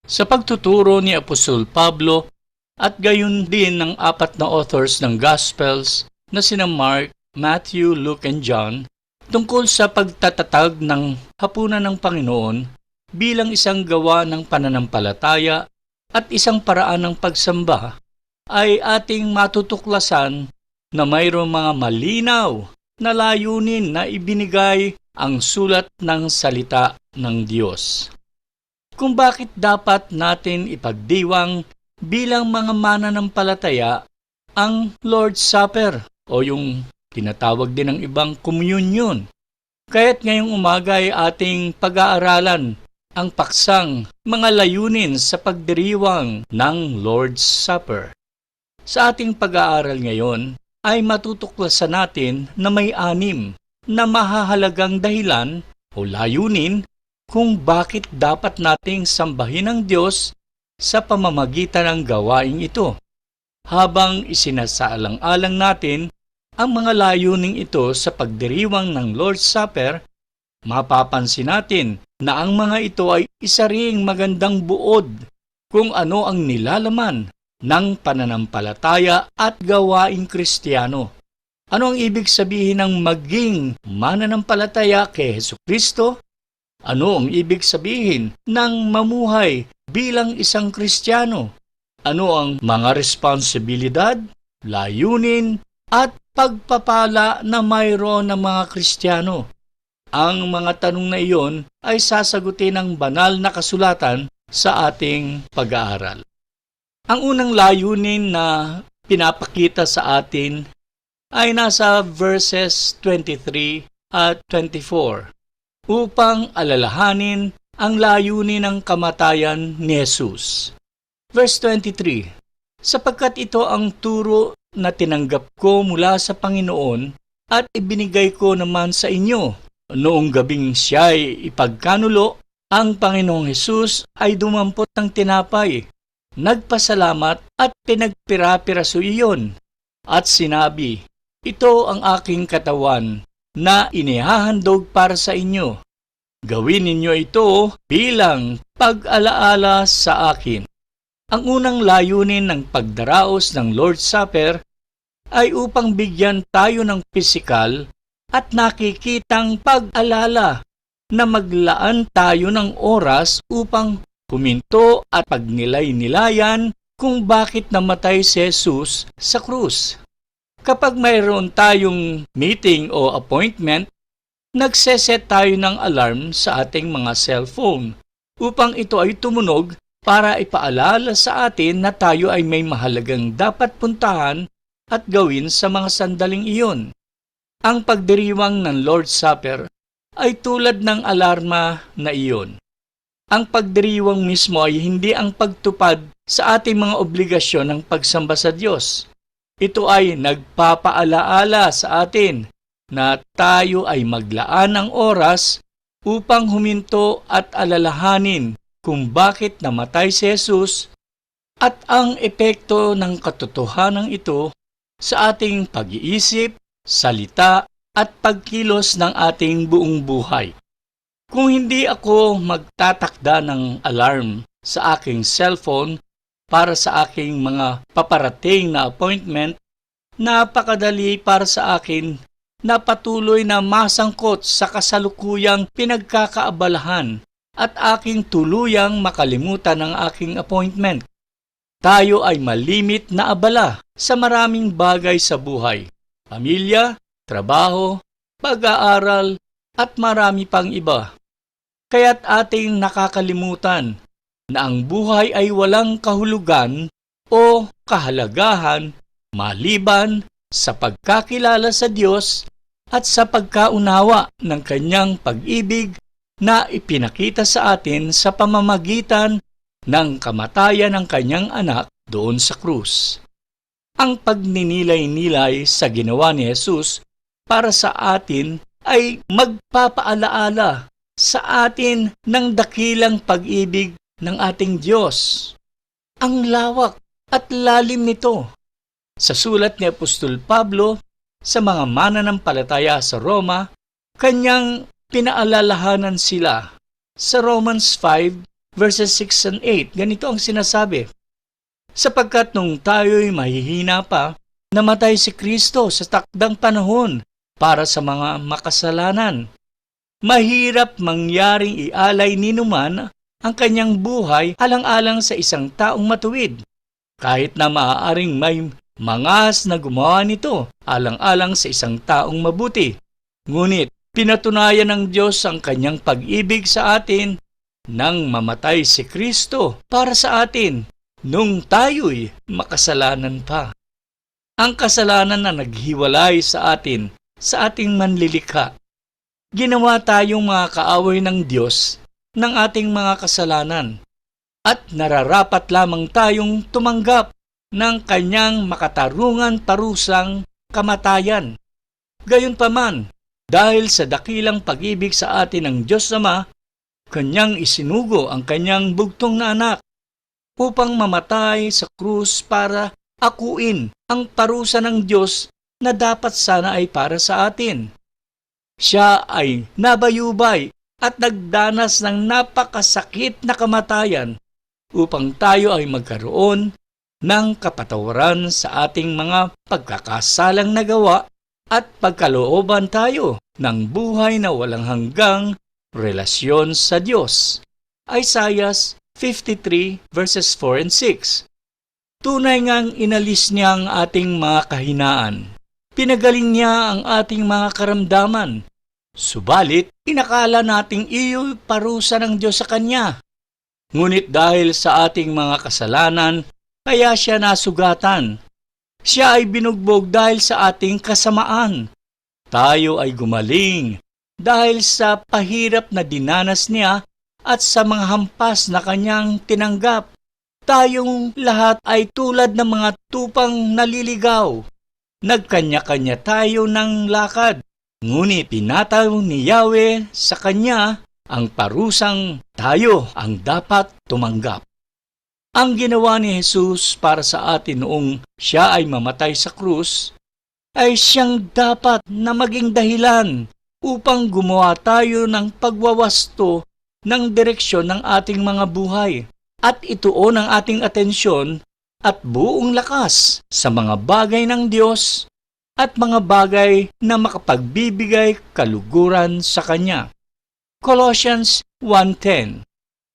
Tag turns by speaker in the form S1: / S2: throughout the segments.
S1: Sa pagtuturo ni Apostol Pablo at gayon din ng apat na authors ng Gospels na sina Mark, Matthew, Luke, and John tungkol sa pagtatatag ng hapunan ng Panginoon bilang isang gawa ng pananampalataya at isang paraan ng pagsamba, ay ating matutuklasan na mayroong mga malinaw na layunin na ibinigay ang sulat ng salita ng Diyos. Kung bakit dapat natin ipagdiwang bilang mga mananampalataya ang Lord's Supper o yung tinatawag din ng ibang communion. Kaya't ngayong umaga ay ating pag-aaralan ang paksang mga layunin sa pagdiriwang ng Lord's Supper. Sa ating pag-aaral ngayon ay matutuklasan natin na may 6 na mahahalagang dahilan o layunin kung bakit dapat nating sambahin ang Diyos sa pamamagitan ng gawaing ito. Habang isinasaalang-alang natin ang mga layuning ito sa pagdiriwang ng Lord's Supper, mapapansin natin na ang mga ito ay isa ring magandang buod kung ano ang nilalaman ng pananampalataya at gawaing Kristiyano. Ano ang ibig sabihin ng maging mananampalataya kay Hesukristo? Ano ang ibig sabihin ng mamuhay bilang isang Kristiyano? Ano ang mga responsibilidad, layunin, at pagpapala na mayroon ng mga Kristiyano? Ang mga tanong na iyon ay sasagutin ng banal na kasulatan sa ating pag-aaral. Ang unang layunin na pinapakita sa atin ay nasa verses 23 at 24. Upang alalahanin ang layunin ng kamatayan ni Jesus. Verse 23, sapagkat ito ang turo na tinanggap ko mula sa Panginoon at ibinigay ko naman sa inyo. Noong gabing siya'y ipagkanulo, ang Panginoong Jesus ay dumampot ng tinapay, nagpasalamat at pinagpira-piraso iyon, at sinabi, ito ang aking katawan na inihahandog para sa inyo. Gawin ninyo ito bilang pag-alaala sa akin. Ang unang layunin ng pagdaraos ng Lord's Supper ay upang bigyan tayo ng pisikal at nakikitang pag-alala na maglaan tayo ng oras upang huminto at pagnilay-nilayan kung bakit namatay si Jesus sa krus. Kapag mayroon tayong meeting o appointment, nagseset tayo ng alarm sa ating mga cellphone upang ito ay tumunog para ipaalala sa atin na tayo ay may mahalagang dapat puntahan at gawin sa mga sandaling iyon. Ang pagdiriwang ng Lord's Supper ay tulad ng alarma na iyon. Ang pagdiriwang mismo ay hindi ang pagtupad sa ating mga obligasyon ng pagsamba sa Diyos. Ito ay nagpapaalaala sa atin na tayo ay maglaan ng oras upang huminto at alalahanin kung bakit namatay si Jesus at ang epekto ng katotohanan ito sa ating pag-iisip, salita at pagkilos ng ating buong buhay. Kung hindi ako magtatakda ng alarm sa aking cellphone para sa aking mga paparating na appointment, napakadali para sa akin na patuloy na masangkot sa kasalukuyang pinagkakaabalahan at aking tuluyang makalimutan ang aking appointment. Tayo ay malimit na abala sa maraming bagay sa buhay, pamilya, trabaho, pag-aaral at marami pang iba. Kaya't ating nakakalimutan na ang buhay ay walang kahulugan o kahalagahan maliban sa pagkakilala sa Diyos at sa pagkaunawa ng Kanyang pag-ibig na ipinakita sa atin sa pamamagitan ng kamatayan ng Kanyang anak doon sa krus. Ang pagninilay-nilay sa ginawa ni Jesus para sa atin ay magpapaalaala sa atin ng dakilang pag-ibig ng ating Diyos. Ang lawak at lalim nito. Sa sulat ni Apostol Pablo sa mga mananampalataya sa Roma, kanyang pinaalalahanan sila. Sa Romans 5 verses 6 and 8. Ganito ang sinasabi, sapagkat nung tayo'y mahihina pa, namatay si Kristo sa takdang panahon para sa mga makasalanan. Mahirap mangyaring ialay ni numan ang kanyang buhay alang-alang sa isang taong matuwid, kahit na maaaring may mangas na gumawa nito alang-alang sa isang taong mabuti. Ngunit pinatunayan ng Diyos ang kanyang pag-ibig sa atin nang mamatay si Kristo para sa atin nung tayo'y makasalanan pa. Ang kasalanan na naghiwalay sa atin sa ating manlilikha. Ginawa tayong mga kaaway ng Diyos ng ating mga kasalanan at nararapat lamang tayong tumanggap ng kanyang makatarungan parusang kamatayan. Gayunpaman, dahil sa dakilang pag-ibig sa atin ng Diyos Ama, kanyang isinugo ang kanyang bugtong na anak upang mamatay sa krus para akuin ang parusa ng Diyos na dapat sana ay para sa atin. Siya ay nabayubay at nagdanas ng napakasakit na kamatayan upang tayo ay magkaroon ng kapatawaran sa ating mga pagkakasalang nagawa at pagkalooban tayo ng buhay na walang hanggang relasyon sa Diyos. Isaiah 53 verses 4 and 6. Tunay ngang inalis niya ang ating mga kahinaan. Pinagaling niya ang ating mga karamdaman. Subalit, inakala nating iyo'y parusa ng Diyos sa Kanya. Ngunit dahil sa ating mga kasalanan, kaya siya nasugatan. Siya ay binugbog dahil sa ating kasamaan. Tayo ay gumaling dahil sa pahirap na dinanas niya at sa mga hampas na Kanyang tinanggap. Tayong lahat ay tulad ng mga tupang naliligaw. Nagkanya-kanya tayo ng lakad. Ngunit pinataw ni Yahweh sa Kanya ang parusang tayo ang dapat tumanggap. Ang ginawa ni Jesus para sa atin noong siya ay mamatay sa krus ay siyang dapat na maging dahilan upang gumawa tayo ng pagwawasto ng direksyon ng ating mga buhay at ituon ang ating atensyon at buong lakas sa mga bagay ng Diyos at mga bagay na makapagbibigay kaluguran sa Kanya. Colossians 1:10.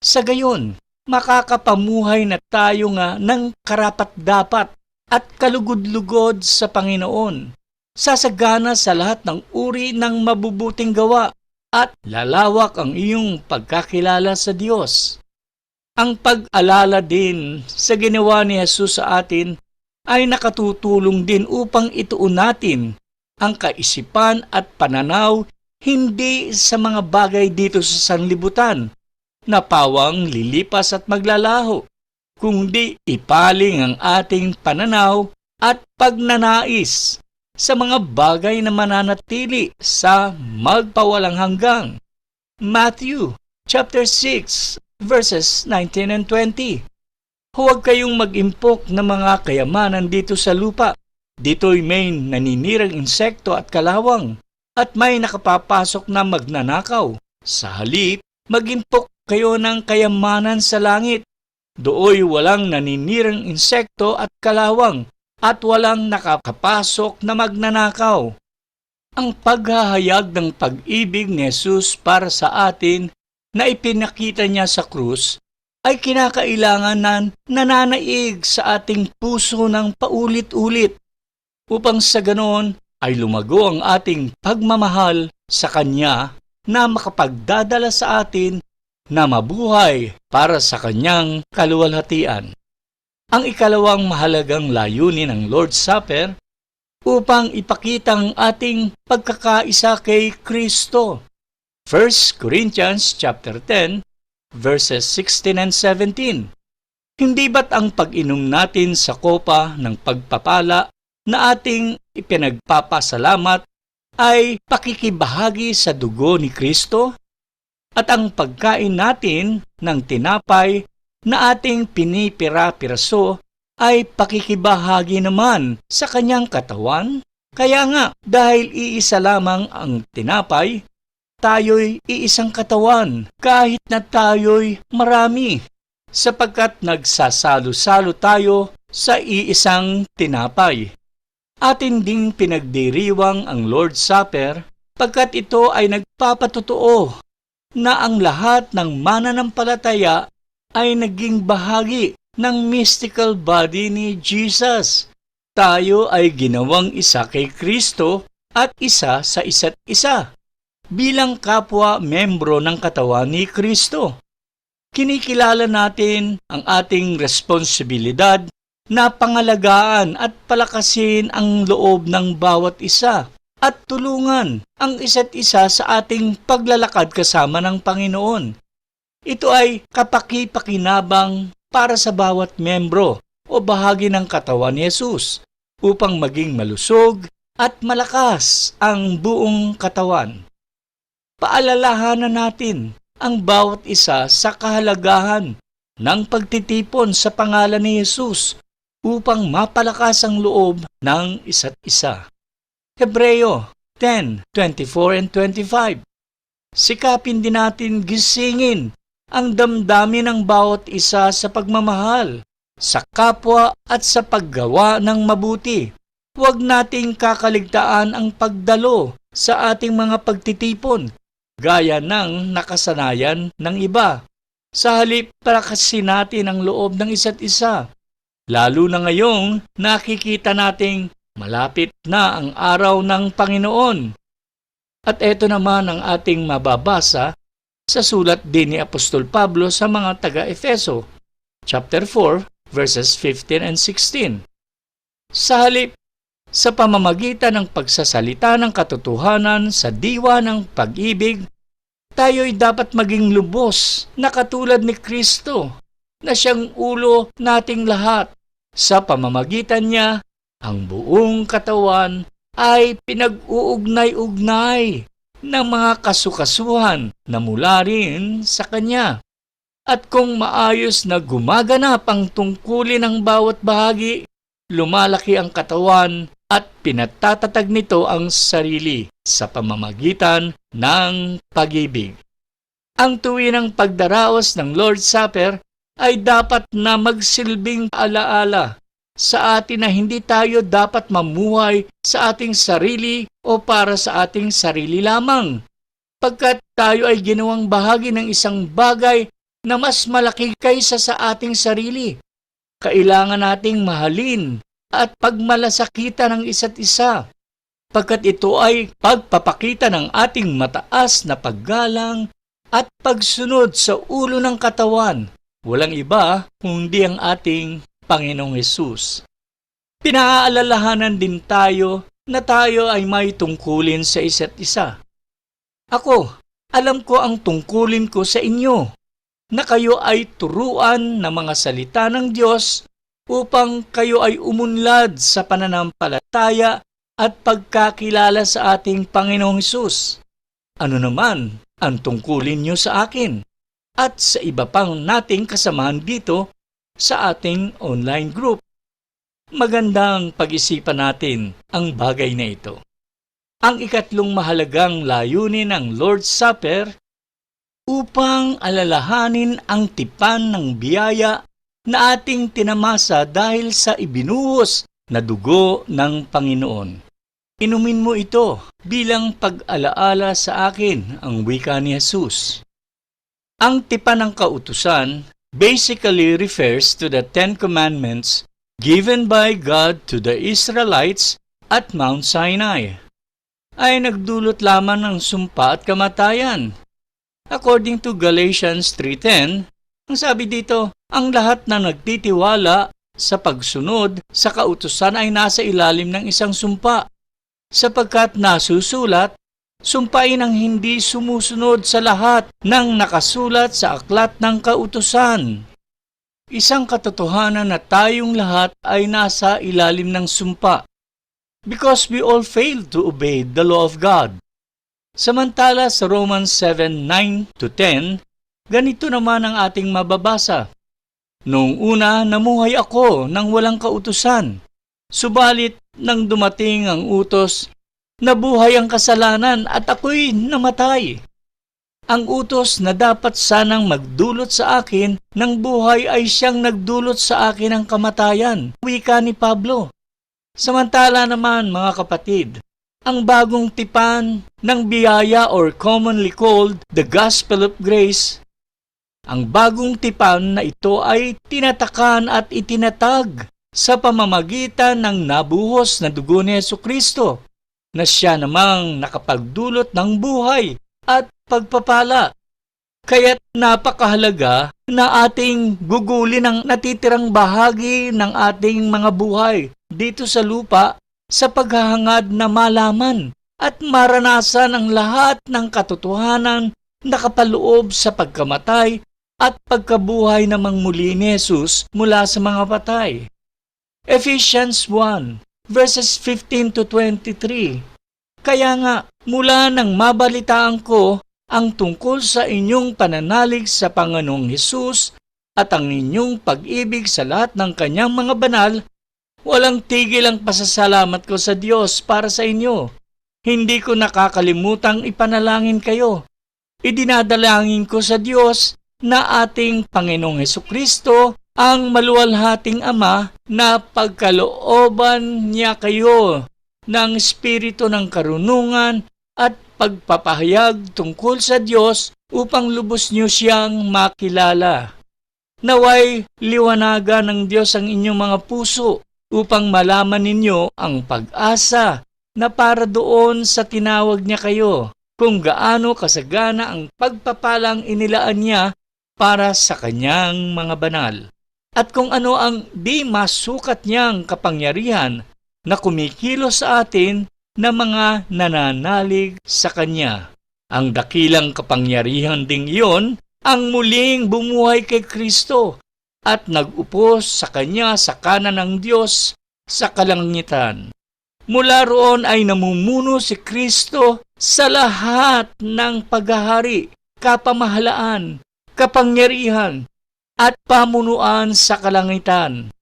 S1: Sa gayon, makakapamuhay na tayo nga ng karapat-dapat at kalugod-lugod sa Panginoon, sasagana sa lahat ng uri ng mabubuting gawa at lalawak ang iyong pagkakilala sa Diyos. Ang pag-alala din sa ginawa ni Jesus sa atin ay nakatutulong din upang ituon natin ang kaisipan at pananaw hindi sa mga bagay dito sa sanlibutan na pawang lilipas at maglalaho, kundi ipaling ang ating pananaw at pagnanais sa mga bagay na mananatili sa magpawalang hanggang. Matthew chapter 6 verses 19 and 20. Huwag kayong mag-impok ng mga kayamanan dito sa lupa. Dito'y may naninirang insekto at kalawang, at may nakapapasok na magnanakaw. Sa halip, mag-impok kayo ng kayamanan sa langit. Dooy walang naninirang insekto at kalawang, at walang nakapasok na magnanakaw. Ang paghahayag ng pag-ibig ni Jesus para sa atin na ipinakita niya sa krus ay kinakailangan na nananaig sa ating puso ng paulit-ulit upang sa ganoon ay lumago ang ating pagmamahal sa Kanya na makapagdadala sa atin na mabuhay para sa Kanyang kaluwalhatian. Ang ikalawang mahalagang layunin ng Lord's Supper upang ipakita ang ating pagkakaisa kay Kristo. 1 Corinthians chapter 10 verses 16 and 17. Hindi ba't ang pag-inom natin sa kopa ng pagpapala na ating ipinagpapasalamat ay pakikibahagi sa dugo ni Kristo? At ang pagkain natin ng tinapay na ating pinipira-piraso ay pakikibahagi naman sa Kanyang katawan? Kaya nga, dahil iisa lamang ang tinapay, tayo'y iisang katawan kahit na tayo'y marami, sapagkat nagsasalo-salo tayo sa iisang tinapay. Atin ding pinagdiriwang ang Lord's Supper pagkat ito ay nagpapatotoo na ang lahat ng mananampalataya ay naging bahagi ng mystical body ni Jesus. Tayo ay ginawang isa kay Kristo at isa sa isa't isa bilang kapwa membro ng katawan ni Kristo. Kinikilala natin ang ating responsibilidad na pangalagaan at palakasin ang loob ng bawat isa at tulungan ang isa't isa sa ating paglalakad kasama ng Panginoon. Ito ay kapaki-pakinabang para sa bawat membro o bahagi ng katawan ni Jesus upang maging malusog at malakas ang buong katawan. Paalalahanan natin ang bawat isa sa kahalagahan ng pagtitipon sa pangalan ni Jesus upang mapalakas ang loob ng isa't isa. Hebreo 10:24 and 25. Sikapin din natin gisingin ang damdamin ng bawat isa sa pagmamahal, sa kapwa at sa paggawa ng mabuti. Huwag nating kakaligtaan ang pagdalo sa ating mga pagtitipon, gaya ng nakasanayan ng iba. Sa halip, palakasin natin ang loob ng isa't isa. Lalo na ngayong nakikita nating malapit na ang araw ng Panginoon. At ito naman ang ating mababasa sa sulat din ni Apostol Pablo sa mga taga-Efeso, chapter 4, verses 15 and 16. Sa halip, sa pamamagitan ng pagsasalita ng katotohanan sa diwa ng pag-ibig, tayo'y dapat maging lubos na katulad ni Kristo, na siyang ulo nating lahat. Sa pamamagitan niya, ang buong katawan ay pinag-uugnay-ugnay ng mga kasukasuhan na mula rin sa Kanya. At kung maayos na gumaganap ang tungkulin ng bawat bahagi, lumalaki ang katawan at pinatatatag nito ang sarili sa pamamagitan ng pag-ibig. Ang tuwinang pagdaraos ng Lord's Supper ay dapat na magsilbing alaala sa atin na hindi tayo dapat mamuhay sa ating sarili o para sa ating sarili lamang, pagkat tayo ay ginawang bahagi ng isang bagay na mas malaki kaysa sa ating sarili. Kailangan nating mahalin at pagmalasakitan ng isa't isa, pagkat ito ay pagpapakita ng ating mataas na paggalang at pagsunod sa ulo ng katawan. Walang iba kundi ang ating Panginoong Hesus. Pinaalalahanan din tayo na tayo ay may tungkulin sa isa't isa. Ako, alam ko ang tungkulin ko sa inyo, na kayo ay turuan ng mga salita ng Diyos upang kayo ay umunlad sa pananampalataya at pagkakilala sa ating Panginoong Hesus. Ano naman ang tungkulin niyo sa akin at sa iba pang nating kasamahan dito sa ating online group? Magandang pag-isipan natin ang bagay na ito. Ang ikatlong mahalagang layunin ng Lord's Supper upang alalahanin ang tipan ng biyaya na ating tinamasa dahil sa ibinuhos na dugo ng Panginoon. Inumin mo ito bilang pag-alaala sa akin, ang wika ni Jesus. Ang tipan ng kautusan basically refers to the Ten Commandments given by God to the Israelites at Mount Sinai. Ay nagdulot lamang ng sumpa at kamatayan. According to Galatians 3:10, ang sabi dito, ang lahat na nagtitiwala sa pagsunod sa kautusan ay nasa ilalim ng isang sumpa, sapagkat nasusulat, sumpain ang hindi sumusunod sa lahat ng nakasulat sa aklat ng kautusan. Isang katotohanan na tayong lahat ay nasa ilalim ng sumpa, because we all failed to obey the law of God. Samantala sa Romans 7:9-10, ganito naman ang ating mababasa. Noong una, namuhay ako nang walang kautusan. Subalit, nang dumating ang utos, nabuhay ang kasalanan at ako'y namatay. Ang utos na dapat sanang magdulot sa akin ng buhay ay siyang nagdulot sa akin ng kamatayan. Wika ni Pablo. Samantala naman, mga kapatid, ang bagong tipan ng biyaya or commonly called the Gospel of Grace, ang bagong tipan na ito ay tinatakan at itinatag sa pamamagitan ng nabuhos na dugo ni Jesucristo, na siya namang nakapagdulot ng buhay at pagpapala. Kaya't napakahalaga na ating gugulin ang natitirang bahagi ng ating mga buhay dito sa lupa sa paghahangad na malaman at maranasan ang lahat ng katotohanan na kapaloob sa pagkamatay at pagkabuhay namang muli ni Jesus mula sa mga patay. Ephesians 1, verses 15 to 23. Kaya nga, mula nang mabalitaan ko ang tungkol sa inyong pananalig sa Panginoong Hesus at ang inyong pag-ibig sa lahat ng kanyang mga banal, walang tigil ang pasasalamat ko sa Diyos para sa inyo. Hindi ko nakakalimutang ipanalangin kayo. Idinadalangin ko sa Diyos na ating Panginoong Hesukristo, ang maluwalhating Ama, na pagkalooban niya kayo ng espiritu ng karunungan at pagpapahayag tungkol sa Diyos upang lubos niyo siyang makilala. Naway liwanagan ng Diyos ang inyong mga puso upang malaman ninyo ang pag-asa na para doon sa tinawag niya kayo, kung gaano kasagana ang pagpapalang inilaan niya para sa kanyang mga banal, at kung ano ang di masukat niyang kapangyarihan na kumikilos sa atin na mga nananalig sa Kanya. Ang dakilang kapangyarihan ding iyon ang muling bumuhay kay Kristo at nag-upo sa Kanya sa kanan ng Diyos sa kalangitan. Mula roon ay namumuno si Kristo sa lahat ng paghahari, kapamahalaan, kapangyarihan, at pamunuan sa kalangitan.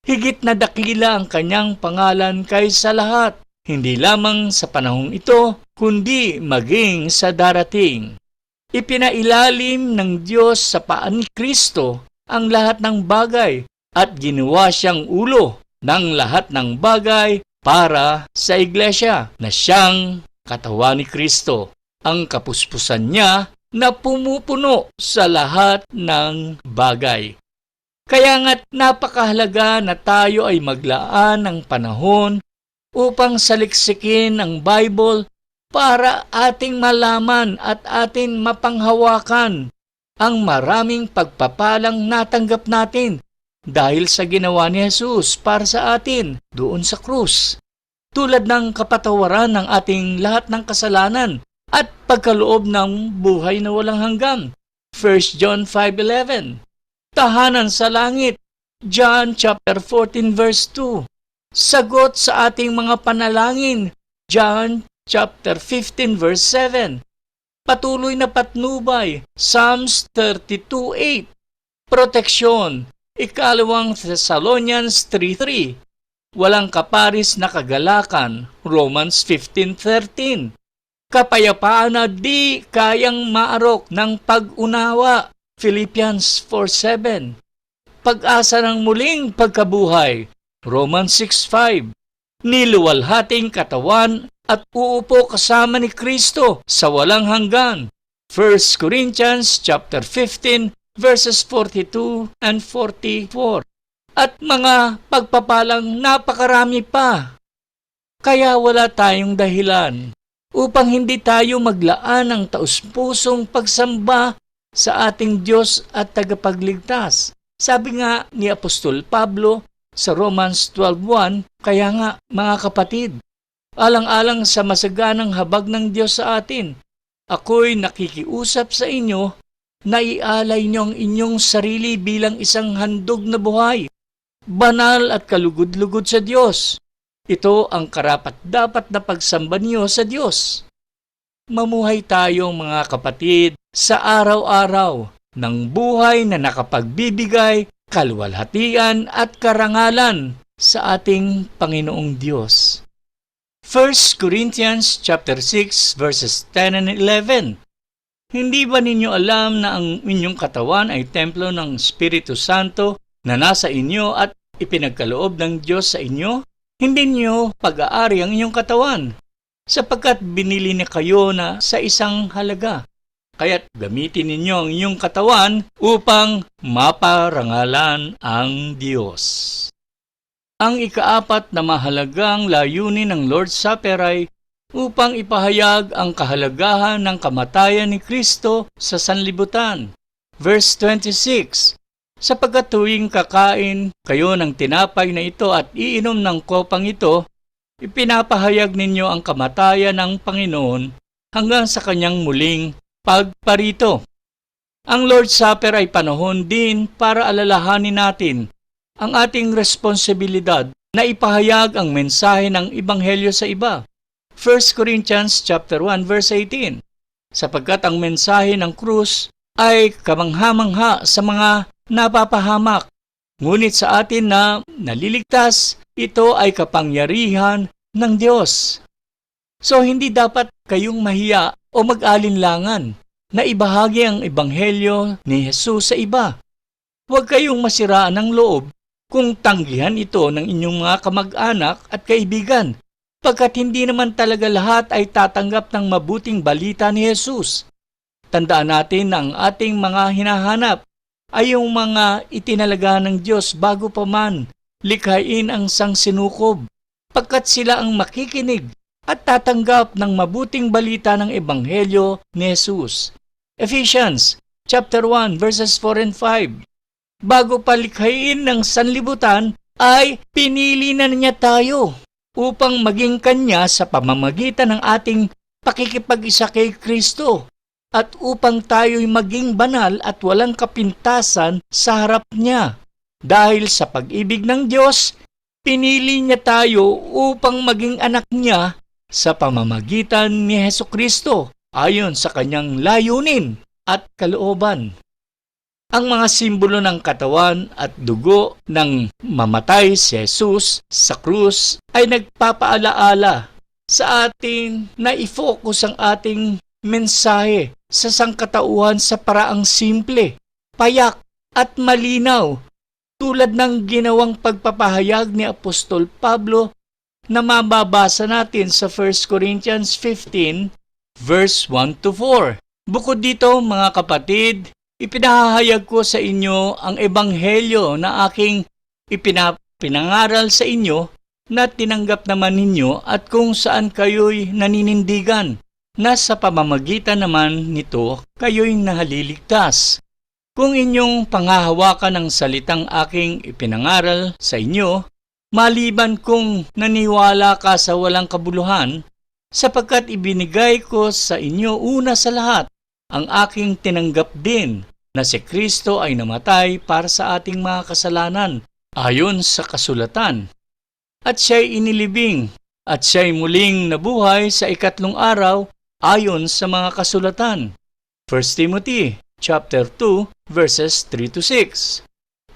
S1: Higit na dakila ang kanyang pangalan kaysa lahat, hindi lamang sa panahong ito, kundi maging sa darating. Ipinailalim ng Diyos sa paan ni Kristo ang lahat ng bagay at ginawa siyang ulo ng lahat ng bagay para sa iglesia na siyang katawan ni Kristo. Ang kapuspusan niya na pumupuno sa lahat ng bagay. Kaya nga't napakahalaga na tayo ay maglaan ng panahon upang saliksikin ang Bible para ating malaman at ating mapanghawakan ang maraming pagpapalang natanggap natin dahil sa ginawa ni Jesus para sa atin doon sa krus. Tulad ng kapatawaran ng ating lahat ng kasalanan at pagkaloob ng buhay na walang hanggan. 1 John 5:11. Tahanan sa langit. John chapter 14 verse 2. Sagot sa ating mga panalangin. John chapter 15 verse 7. Patuloy na patnubay. Psalms 32:8. Proteksyon. 2 Thessalonians 3:3. Walang kaparis na kagalakan. Romans 15:13. Kapayapaan na di kayang maarok ng pag-unawa. Philippians 4:7. Pag-asa ng muling pagkabuhay. Romans 6:5. Niluwalhating katawan at uupo kasama ni Kristo sa walang hanggan. 1 Corinthians chapter 15 verses 42 and 44. At mga pagpapalang napakarami pa. Kaya wala tayong dahilan upang hindi tayo maglaan ng taus-pusong pagsamba sa ating Diyos at tagapagligtas. Sabi nga ni Apostol Pablo sa Romans 12:1, kaya nga mga kapatid, alang-alang sa masaganang habag ng Diyos sa atin, ako'y nakikiusap sa inyo na ialay niyo ang inyong sarili bilang isang handog na buhay, banal at kalugod-lugod sa Diyos. Ito ang karapat-dapat na pagsamba niyo sa Diyos. Mamuhay tayong mga kapatid sa araw-araw ng buhay na nakapagbibigay, kaluwalhatian at karangalan sa ating Panginoong Diyos. 1 Corinthians chapter 6 verses 10 and 11. Hindi ba ninyo alam na ang inyong katawan ay templo ng Espiritu Santo na nasa inyo at ipinagkaloob ng Diyos sa inyo? Hindi niyo pag-aari ang inyong katawan, sapagkat binili niya kayo na sa isang halaga. Kaya't gamitin ninyo ang inyong katawan upang maparangalan ang Diyos. Ang ikaapat na mahalagang layunin ng Lord's Supper ay upang ipahayag ang kahalagahan ng kamatayan ni Kristo sa sanlibutan. Verse 26, sapagkat tuwing kakain kayo ng tinapay na ito at iinom ng kopang ito, ipinapahayag ninyo ang kamatayan ng Panginoon hanggang sa kanyang muling pagparito. Ang Lord's Supper ay panahon din para alalahanin natin ang ating responsibilidad na ipahayag ang mensahe ng Ebanghelyo sa iba. 1 Corinthians chapter 1 verse 18, sapagkat ang mensahe ng krus ay kamangha-mangha sa mga napapahamak, ngunit sa atin na naliligtas, ito ay kapangyarihan ng Diyos. So hindi dapat kayong mahiya o mag-alinlangan na ibahagi ang Ebanghelyo ni Jesus sa iba. Huwag kayong masiraan ng loob kung tanggihan ito ng inyong mga kamag-anak at kaibigan, pagkat hindi naman talaga lahat ay tatanggap ng mabuting balita ni Jesus. Tandaan natin na ang ating mga hinahanap ay yung mga itinalaga ng Diyos bago pa man likhain ang sangsinukob, pagkat sila ang makikinig at tatanggap ng mabuting balita ng Ebanghelyo ni Jesus. Ephesians chapter 1 verses 4 and 5. Bago pa likhain ng sanlibutan ay pinili na niya tayo upang maging Kanya sa pamamagitan ng ating pakikipag-isa kay Kristo, at upang tayo'y maging banal at walang kapintasan sa harap niya. Dahil sa pag-ibig ng Diyos, pinili niya tayo upang maging anak niya sa pamamagitan ni Hesukristo ayon sa kanyang layunin at kalooban. Ang mga simbolo ng katawan at dugo ng mamatay si Jesus sa krus ay nagpapaalaala sa atin na i-focus ang ating mensahe sa sangkatauhan sa paraang simple, payak at malinaw, tulad ng ginawang pagpapahayag ni Apostol Pablo na mababasa natin sa 1 Corinthians 15 verse 1 to 4. Bukod dito, mga kapatid, ipinahayag ko sa inyo ang ebanghelyo na aking pinangaral sa inyo na tinanggap naman ninyo at kung saan kayo'y naninindigan, na sa pamamagitan naman nito kayo'y nahaliligtas. Kung inyong panghahawakan ang salitang aking ipinangaral sa inyo, maliban kung naniwala ka sa walang kabuluhan, sapagkat ibinigay ko sa inyo una sa lahat ang aking tinanggap din, na si Kristo ay namatay para sa ating mga kasalanan ayon sa kasulatan, at siya'y inilibing, at siya'y muling nabuhay sa ikatlong araw ayon sa mga kasulatan. 1 Timothy chapter 2 verses 3 to 6.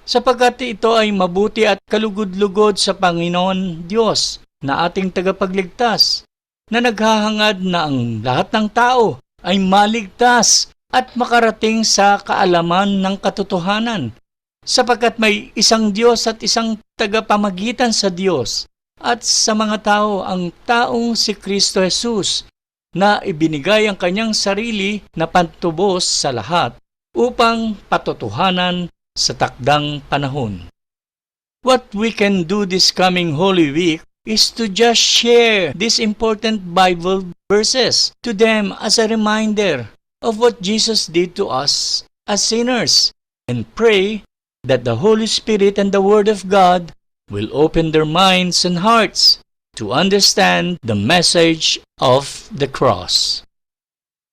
S1: Sapagkat ito ay mabuti at kalugod-lugod sa Panginoon Diyos na ating tagapagligtas, na naghahangad na ang lahat ng tao ay maligtas at makarating sa kaalaman ng katotohanan, sapagkat may isang Diyos at isang tagapamagitan sa Diyos at sa mga tao, ang taong si Kristo Jesus, na ibinigay ang kanyang sarili na pantubos sa lahat upang patotohanan sa takdang panahon. What we can do this coming Holy Week is to just share these important Bible verses to them as a reminder of what Jesus did to us as sinners, and pray that the Holy Spirit and the Word of God will open their minds and hearts to understand the message of the cross.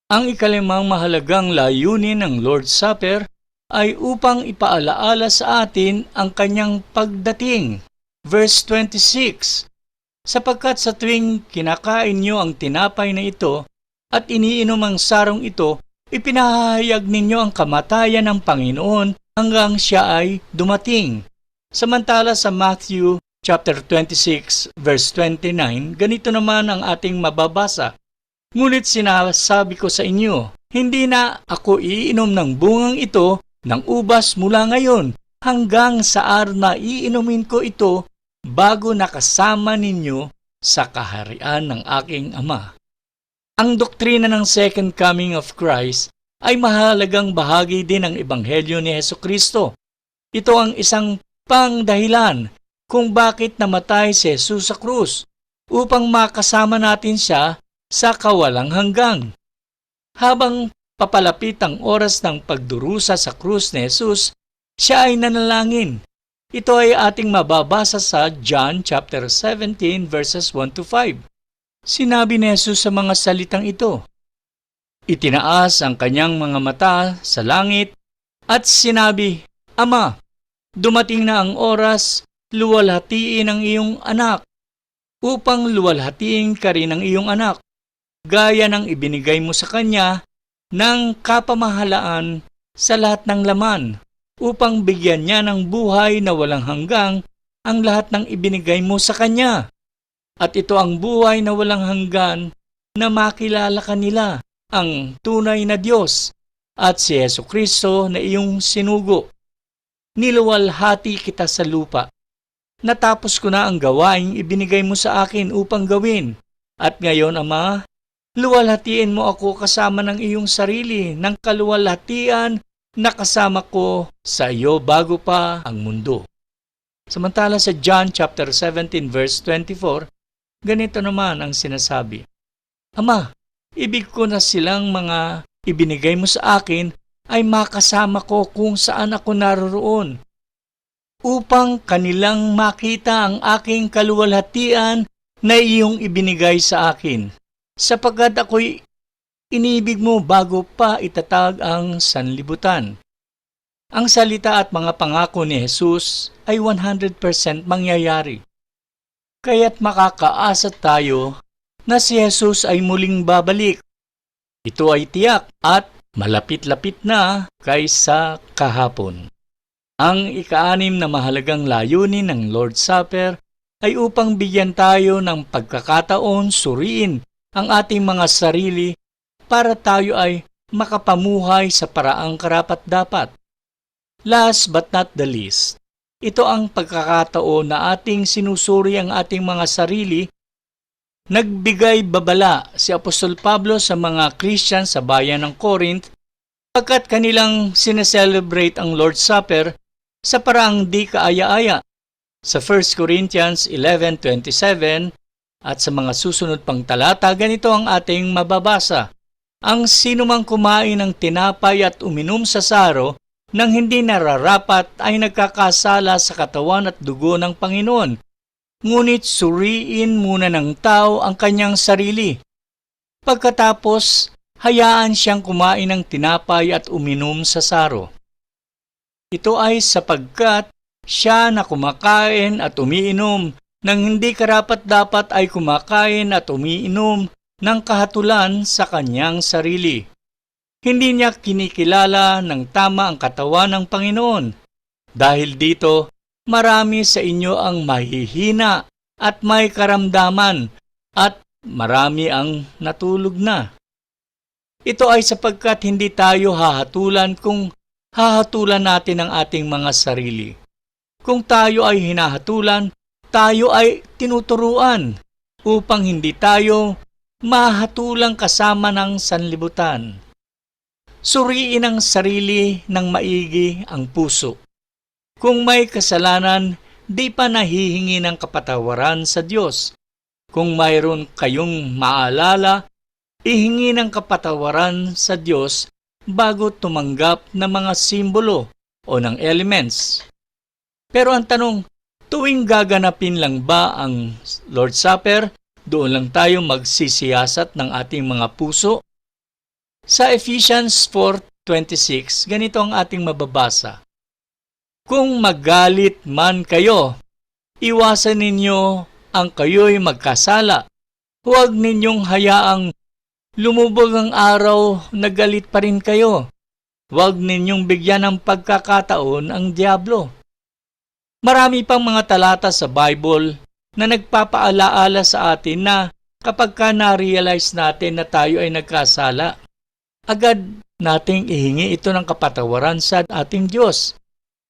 S1: Ang ikalimang mahalagang layunin ng Lord's Supper ay upang ipaalaala sa atin ang kanyang pagdating. Verse 26, sapagkat sa tuwing kinakain niyo ang tinapay na ito at iniinom ang sarong ito, ipinahayag ninyo ang kamatayan ng Panginoon hanggang siya ay dumating. Samantala sa Matthew chapter 26 verse 29, ganito naman ang ating mababasa. Ngunit sinasabi ko sa inyo Hindi na ako iinom ng bungang ito ng ubas mula ngayon hanggang sa araw na iinumin ko ito bago nakasama ninyo sa kaharian ng aking Ama. Ang doktrina ng Second Coming of Christ ay mahalagang bahagi din ng Ebanghelyo ni Hesukristo. Ito ang isang pangdahilan kung bakit namatay si Jesus sa krus, upang makasama natin siya sa kawalang hanggang. Habang papalapit ang oras ng pagdurusa sa krus ni Jesus, siya ay nanalangin. Ito ay ating mababasa sa John chapter 17 verses 1 to 5. Sinabi ni Jesus sa mga salitang ito, itinaas ang kanyang mga mata sa langit at sinabi, Ama, dumating na ang oras, luwalhatiin ang iyong anak, upang luwalhatiin ka rin ang iyong anak, gaya ng ibinigay mo sa kanya ng kapamahalaan sa lahat ng laman, upang bigyan niya ng buhay na walang hanggang ang lahat ng ibinigay mo sa kanya. At ito ang buhay na walang hanggan, na makilala kanila ang tunay na Diyos at si Hesukristo na iyong sinugo. Niluwalhati kita sa lupa. Natapos ko na ang gawaing ibinigay mo sa akin upang gawin. At ngayon, Ama, luwalhatiin mo ako kasama ng iyong sarili ng kaluwalhatian na kasama ko sa iyo bago pa ang mundo. Samantala sa John chapter 17 verse 24, ganito naman ang sinasabi, Ama, ibig ko na silang mga ibinigay mo sa akin ay makasama ko kung saan ako naroroon, upang kanilang makita ang aking kaluwalhatian na iyong ibinigay sa akin, sapagkat ako'y inibig mo bago pa itatag ang sanlibutan. Ang salita at mga pangako ni Jesus ay 100% mangyayari. Kaya't makakaasa tayo na si Jesus ay muling babalik. Ito ay tiyak at malapit-lapit na kaysa kahapon. Ang ika-6 na mahalagang layunin ng Lord's Supper ay upang bigyan tayo ng pagkakataon suriin ang ating mga sarili para tayo ay makapamuhay sa paraang karapat-dapat. Last but not the least, ito ang pagkakataon na ating sinusuri ang ating mga sarili. Nagbigay babala si Apostol Pablo sa mga Christian sa bayan ng Corinth pagkat kanilang sineselebrate ang Lord's Supper sa paraang di kaaya-aya. Sa 1 Corinthians 11:27 at sa mga susunod pang talata, ganito ang ating mababasa. Ang sinumang kumain ng tinapay at uminom sa saro nang hindi nararapat ay nagkakasala sa katawan at dugo ng Panginoon. Ngunit suriin muna ng tao ang kanyang sarili. Pagkatapos, hayaan siyang kumain ng tinapay at uminom sa saro. Ito ay sapagkat siya na kumakain at umiinom ng hindi karapat-dapat ay kumakain at umiinom ng kahatulan sa kanyang sarili. Hindi niya kinikilala ng tama ang katawan ng Panginoon. Dahil dito, marami sa inyo ang mahihina at may karamdaman at marami ang natulog na. Ito ay sapagkat hindi tayo hahatulan kung hahatulan natin ang ating mga sarili. Kung tayo ay hinahatulan, tayo ay tinuturuan upang hindi tayo mahatulang kasama ng sanlibutan. Suriin ang sarili ng maigi ang puso. Kung may kasalanan, di pa nahihingi ng kapatawaran sa Diyos. Kung mayroon kayong maalala, ihingi ng kapatawaran sa Diyos bago tumanggap ng mga simbolo o ng elements. Pero ang tanong, tuwing gaganapin lang ba ang Lord's Supper, doon lang tayo magsisiyasat ng ating mga puso? Sa Ephesians 4:26, ganito ang ating mababasa. Kung magalit man kayo, iwasan ninyo ang kayo'y magkasala. Huwag ninyong hayaang lumubog ang araw na galit pa rin kayo. Huwag ninyong bigyan ng pagkakataon ang dyablo. Marami pang mga talata sa Bible na nagpapaalaala sa atin na kapag ka na-realize natin na tayo ay nagkasala, agad nating ihingi ito ng kapatawaran sa ating Diyos.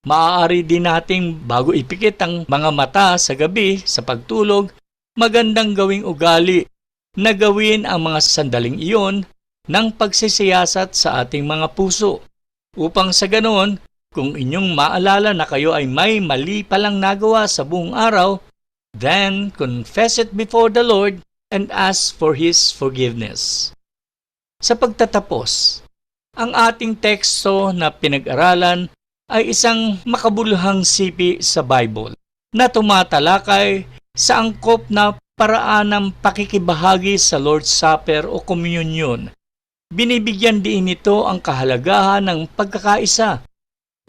S1: Maaari din nating bago ipikit ang mga mata sa gabi sa pagtulog, magandang gawing ugali na gawin ang mga sandaling iyon ng pagsisiyasat sa ating mga puso. Upang sa ganoon, kung inyong maalala na kayo ay may mali palang nagawa sa buong araw, then confess it before the Lord and ask for His forgiveness. Sa pagtatapos, ang ating teksto na pinag-aralan ay isang makabuluhang sipi sa Bible na tumatalakay sa angkop na paraan ng pakikibahagi sa Lord's Supper o komunyon. Binibigyan din ito ang kahalagahan ng pagkakaisa,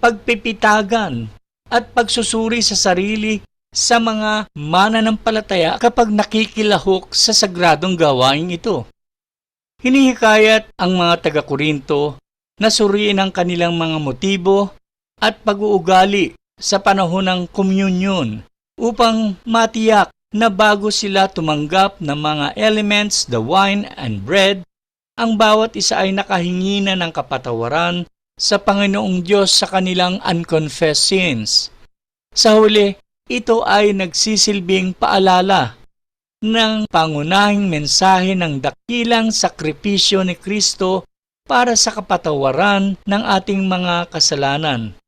S1: pagpipitagan, at pagsusuri sa sarili sa mga mananampalataya kapag nakikilahok sa sagradong gawain ito. Hinihikayat ang mga taga-Korinto na suriin ang kanilang mga motibo at pag-uugali sa panahon ng komunyon upang matiyak na bago sila tumanggap ng mga elements, the wine and bread, ang bawat isa ay nakahingi na ng kapatawaran sa Panginoong Diyos sa kanilang unconfessed sins. Sa huli, ito ay nagsisilbing paalala ng pangunahing mensahe ng dakilang sakripisyo ni Kristo para sa kapatawaran ng ating mga kasalanan.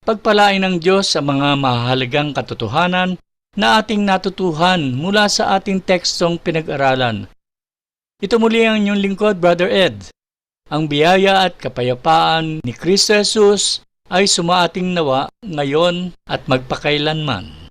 S1: Pagpalain ng Diyos sa mga mahalagang katotohanan na ating natutuhan mula sa ating tekstong pinag-aralan. Ito muli ang inyong lingkod, Brother Ed. Ang biyaya at kapayapaan ni Kristo Jesus ay sumaating nawa ngayon at magpakailanman.